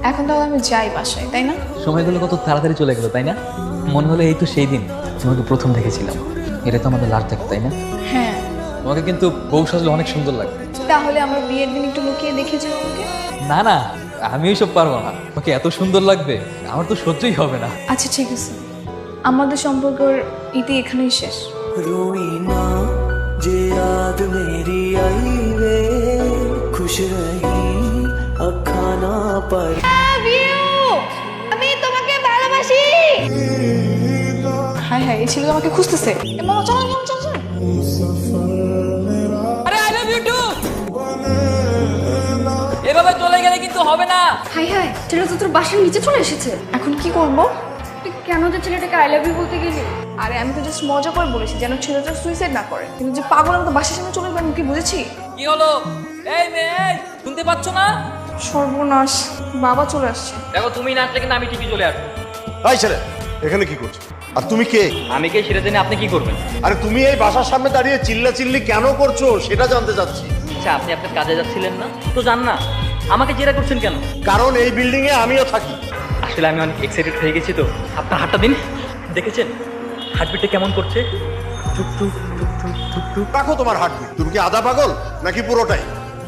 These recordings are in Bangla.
এখন তাহলে আমি যাই বাসায়, তাই না? সময়গুলো কত তাড়াতাড়ি চলে গেল, তাই না? মনে হলো এই তো সেই দিন তোমাকে প্রথম দেখেছিলাম। এটা তো আমাদের লাস্ট দেখা, তাই না? হ্যাঁ। তোমাকে কিন্তু বউ সাজলে অনেক সুন্দর লাগবে। তাহলে আমার বিয়ের দিন একটু লুকিয়ে দেখে যাও আমাকে। না না, আমি ওইসব পারবো না। তোমাকে এত সুন্দর লাগবে আমার তো সহ্যই হবে না। আচ্ছা ঠিক আছে, আমাদের সম্পর্কের ইতি এখানেই শেষ। रोई ना जे याद मेरी आई वे खुश रही अखा ना पर আমি তোমাকে ভালোবাসি। হাই হাই, এই ছেলে তো আমাকে খুঁজতেছে। মামা চলো চলো চলো চলো। আরে আই লাভ ইউ টু। এভাবে চলে গেলে কিন্তু হবে না। হাই হাই, ছেলেটা তো তোর বাসার নিচে চলে এসেছে। এখন কি করব? তুই কেন যে ছেলেটাকে আই লাভ ইউ বলতে গেলি? আরে আমি তো জাস্ট মজা করে বলেছি যেন ছেলেটা সুইসাইড না করে, কিন্তু যে পাগল আমি তো বাসার সামনে চলে গেলাম, কি বুঝেছি? কি হলো? এই মেয়ে, শুনতে পাচ্ছ না? সর্বনাশ, বাবা চলে আসছে। দেখো তুমি না আসলে কিন্তু আমি ঠিকই চলে আসবো। এই ছেলে, এখানে কি করছো? আর তুমি কে? আমি কে সেটা জেনে আপনি কি করবেন? আরে তুমি এই বাসার সামনে দাঁড়িয়ে চিল্লাচিল্লি কেন করছো সেটা জানতে চাচ্ছি। আচ্ছা, আপনি আপনার কাজে যাচ্ছিলেন না তো? যান না, আমাকে জেরা করছেন কেন? কারণ এই বিল্ডিং এ আমিও থাকি। আসলে আমি অনেক এক্সাইটেড হয়ে গেছি তো। আপনার হাতটা দিন, দেখেছেন হার্টবিটটা কেমন করছে? টুক টুক টুক টুক টুক টুক। রাখো তোমার হার্টবিট। তুমি কি আধা পাগল নাকি পুরোটাই?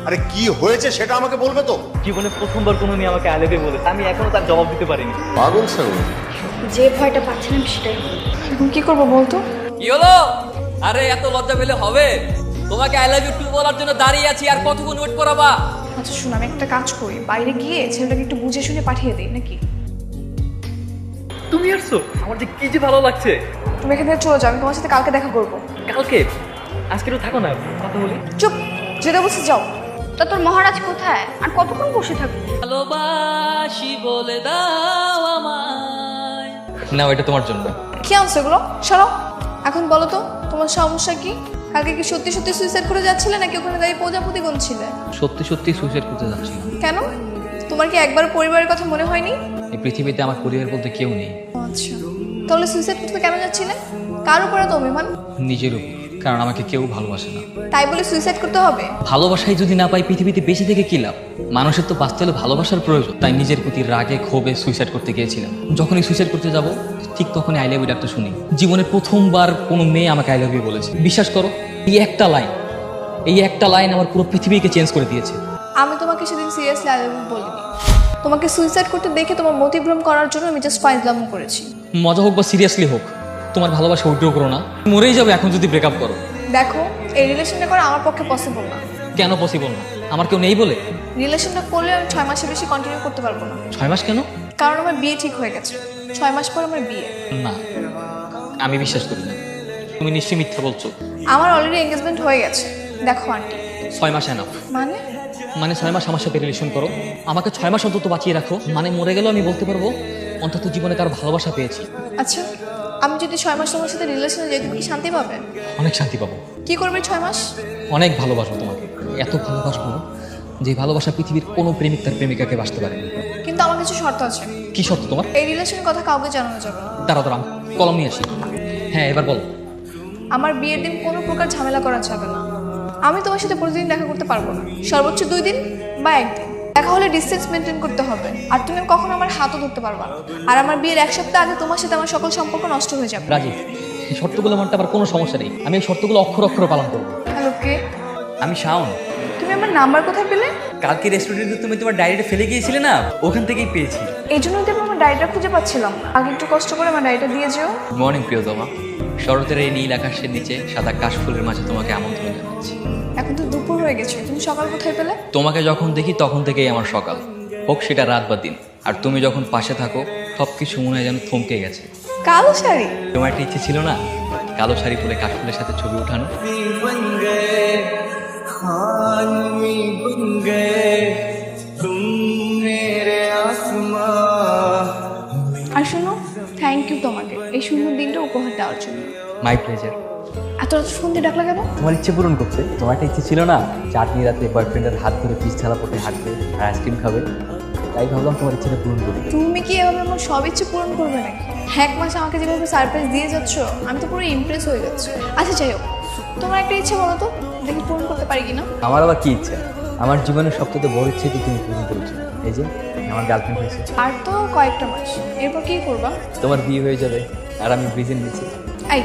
আরে কি হয়েছে সেটা আমাকে বলবে তো? জীবনে প্রথমবার কোনো মেয়ে আমাকে আই লাভ ইউ বলেছে, আমি এখনো তার জবাব দিতে পারিনি। পাগল ছাগল। যে ভয়টা পাচ্ছিলাম সেটাই হলো। এখন কি করবো বলতো? কি হলো? আরে এত লজ্জা পেলে হবে? তোমাকে আই লাভ ইউ টু বলার জন্য দাঁড়িয়ে আছি, আর কতক্ষণ ওয়েট করাবা? আচ্ছা শোন, আমি একটা কাজ করি, বাইরে গিয়ে ছেলেটাকে একটু বুঝে শুনে পাঠিয়ে দিই নাকি? তুমি আসছো? আমার যে কি যে ভালো লাগছে। তুমি এখান থেকে চলে যাও, আমি তোমার সাথে কালকে দেখা করবো। কালকে? আজকে তো থাকো না, কথা বলি। চুপ, যেটা বলছি যাও। তা তোর মহারাজ কোথায়? আর কতক্ষণ বসে থাকবি? ভালোবাসি বলে দাও আমায়। না, এটা তোমার জন্য। কি আনছো এগুলো? সরো। এখন বলো তো তোমার সমস্যা কি? কালকে কি সত্যি সত্যি সুইসাইড করে যাচ্ছিলে নাকি ওখানে দাঁড়িয়ে প্রজাপতি গুনছিলে? সত্যি সত্যি সুইসাইড করতে যাচ্ছি। কেন? তোমার কি একবার পরিবারের কথা মনে হয়নি? এই পৃথিবীতে আমার পরিবার বলতে কেউ নেই। আচ্ছা, তাহলে সুইসাইড করতে কেন যাচ্ছিলে? কার উপরে তো অভিমান? নিজের উপর, কারণ আমাকে কেউ ভালোবাসে না। তাই বলে সুইসাইড করতে হবে? ভালোবাসাই যদি না পাই পৃথিবীতে বেঁচে থেকে কি লাভ? মানুষের তো বাঁচতে হলে ভালোবাসার প্রয়োজন। তাই নিজের প্রতি রাগে ক্ষোভে সুইসাইড করতে গিয়েছিলাম। যখনই সুইসাইড করতে যাব ঠিক তখনই আই লাভ ইউ ডাকটা শুনি। জীবনে প্রথমবার কোনো মেয়ে আমাকে আই লাভ ইউ বলেছে। বিশ্বাস করো, এই একটা লাইন আমার পুরো পৃথিবীকে চেঞ্জ করে দিয়েছে। আমি তোমাকে সেদিন সিরিয়াসলি আই লাভ ইউ বলিনি। তোমাকে সুইসাইড করতে দেখে তোমার মতিভ্রম করার জন্য আমি জাস্ট ফাইজলামো করেছি। মজা হোক বা সিরিয়াসলি হোক, তোমার ভালোবাসা উইথড্র করো না। মরেই যাবে এখন যদি ব্রেকআপ করো। দেখো, এই রিলেশনটা করা আমার পক্ষে পসিবল না। কেন পসিবল না? আমার কেউ নেই বলে? রিলেশনটা করলে আমি 6 মাসের বেশি কন্টিনিউ করতে পারবো না। 6 মাস কেন? কারণ আমার বিয়ে ঠিক হয়ে গেছে। 6 মাস পর আমার বিয়ে। না, আমি বিশ্বাস করি না। তুমি নিশ্চয়ই মিথ্যা বলছো। আমার অলরেডি এঙ্গেজমেন্ট হয়ে গেছে। দেখো আন্টি। 6 মাস এনাফ। মানে 6 মাস আমার সাথে রিলেশন করো, আমাকে 6 মাস অন্তত বাঁচিয়ে রাখো। মানে মরে গেলেও আমি বলতে পারবো অন্তত জীবনে কারো ভালোবাসা পেয়েছি। আচ্ছা, আমি যদি 6 মাস তোমার সাথে রিলেশনে যাই তুমি কি শান্তি পাবে? অনেক শান্তি পাবো। কি করবে 6 মাস? অনেক ভালোবাসবো তোমাকে, এত ভালোবাসবো যে ভালোবাসা পৃথিবীর কোনো প্রেমিক তার প্রেমিকাকে বাসতে পারে। কিন্তু আমার কিছু শর্ত আছে। কি শর্ত তোমার? এই রিলেশনের কথা কাউকে জানানো যাবে না। দাঁড়াও, কলম নিয়ে আসি। হ্যাঁ, এবার বলো। আমার বিয়ের দিন কোনো প্রকার ঝামেলা করা যাবে না। আমি তোমার সাথে প্রতিদিন দেখা করতে পারবো না, সর্বোচ্চ 2 দিন বা 1 দিন। দেখা হলে ডিস্টেন্স মেনটেন করতে হবে। আর তুমি কখনো আমার হাতও ধরতে পারবা না। আর আমার বিয়ের 1 সপ্তাহ আগে তোমার সাথে আমার সকল সম্পর্ক নষ্ট হয়ে যাবে। রাজি, এই শর্তগুলো মানতে আবার কোনো সমস্যা নেই। আমি এই শর্তগুলো অক্ষর অক্ষর পালন করবো। হ্যালো, কে? আমি শাওন। তুমি আমার নাম্বার কোথায় পেলে? কালকে রেস্টুরেন্টে তুমি তোমার ডায়েরিটা ফেলে গিয়েছিলে না, ওখান থেকেই পেয়েছি। এই জন্যই তো আমি আমার ডায়েরিটা খুঁজে পাচ্ছিলাম না। আগে একটু কষ্ট করে আমার ডায়েরিটা দিয়ে যেও। গুড মর্নিং প্রিয়তমা। শরতের এই নীল আকাশের নিচে সাদা কাশফুলের মাঝে তোমাকে আমন্ত্রণ জানাচ্ছি। এখন তো দুপুর হয়ে গেছে, তুমি সকাল কোথায় পেলে? তোমাকে যখন দেখি তখন থেকেই আমার সকাল, হোক সেটা রাত বা দিন। আর তুমি যখন পাশে থাকো সব কিছু মনে হয় যেন থমকে গেছে। কালো শাড়ি? তোমার একটা ইচ্ছে ছিল না কালো শাড়ি পরে কাশফুলের সাথে ছবি ওঠানো? बन गए खान में बन गए तुम मेरे आसमां। আর শোনো, থ্যাংক ইউ তোমাকে এই সুন্দর দিনটা উপহার দেওয়ার জন্য। My pleasure. এত রাত ফোন দিয়ে ডাকলা কেন? তোমার ইচ্ছে পূরণ করছে। তোমার একটা ইচ্ছে ছিল না চাটনি রাতে বয়ফ্রেন্ডের হাত ধরে পিস ছাড়া পথে হাঁটবে আর আইসক্রিম খাবে? তাই ভাবলাম তোমার ইচ্ছেটা পূরণ করি। তুমি কি এভাবে আমার সব ইচ্ছে পূরণ করবে নাকি? 1 মাস আমাকে যেভাবে সারপ্রাইজ দিয়ে যাচ্ছ, আমি তো পুরো ইমপ্রেস হয়ে যাচ্ছি। আচ্ছা যাই হোক, তোমার একটা ইচ্ছে বলো তো, দেখি পূরণ করতে পারি কিনা। আমার আবার কি ইচ্ছা? আমার জীবনের সবচেয়ে বড় ইচ্ছে কি তুমি পূরণ করেছো। এই যে আমার গার্লফ্রেন্ড হয়েছে। আর তো কয়েকটা মাস, এরপর কি করবা? তোমার বিয়ে হয়ে যাবে আর আমি ব্রিজে নিয়েছি। এই,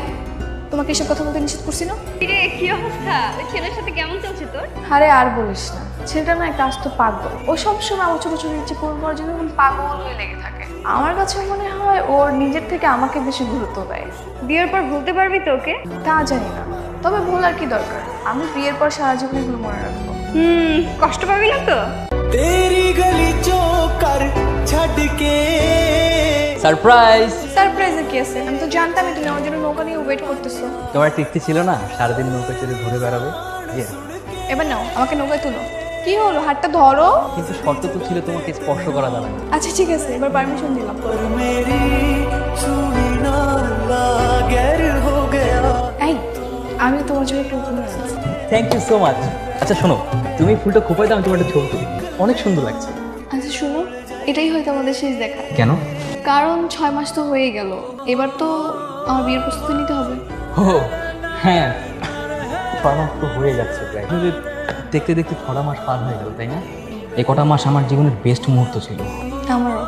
তোমাকে এসব কথা বলতে নিষেধ করছি না? কিরে কি অবস্থা? ওই ছেলের সাথে কেমন চলছে তোর? আরে আর বলিস না, ছেলেটা না একটা আস্ত পাগল। ও সবসময় আমার ছোট ছোট ইচ্ছে পূরণ করার জন্য এরকম পাগল হয়ে লেগে থাকে। আমার কাছে মনে হয় ওর নিজের থেকে আমাকে বেশি গুরুত্ব দেয়। বিয়ের পর ভুলতে পারবি তো ওকে? তা জানি না, তবে ভোলার কি দরকার? আমি বিয়ের পর সারা জীবন এগুলো মনে রাখবো। কষ্ট পাবি না তো? तेरी गली चौकर छड़ के সারপ্রাইজ! সারপ্রাইজে কি আছে? আমি তো জানতামই তুমি আমার জন্য নৌকা নিয়ে ওয়েট করতেছো। তোমার একটা ইচ্ছে ছিল না সারাদিন নৌকা চড়ে ঘুরে বেড়াবে? এবার নাও, আমাকে নৌকায় তুলো। কি হলো, হাতটা ধরো। কিন্তু শর্ত তো ছিল তোমাকে স্পর্শ করা যাবে না। আচ্ছা ঠিক আছে, এবার পারমিশন দিলাম। मेरी सुनी ना गैर हो गया এই, আমি তোমার জন্য একটা উপহার আনছি। Thank you so much. আচ্ছা শোনো, তুমি ফুলটা খোপাই দাও, আমি তোমার একটা ছবি তুলি। অনেক সুন্দর লাগছে। আচ্ছা শুনো, এটাই হয়তো আমাদের শেষ দেখা। কেন? কারণ 6 মাস তো হয়ে গেল, এবার তো আমার বিয়ের প্রস্তুতি নিতে হবে। ও হ্যাঁ, 6 মাস তো হয়ে যাচ্ছে প্রায়। কিন্তু দেখতে দেখতে 6 মাস পার হয়ে গেল, তাই না? এই কটা মাস আমার জীবনের বেস্ট মুহূর্ত ছিল। আমারও।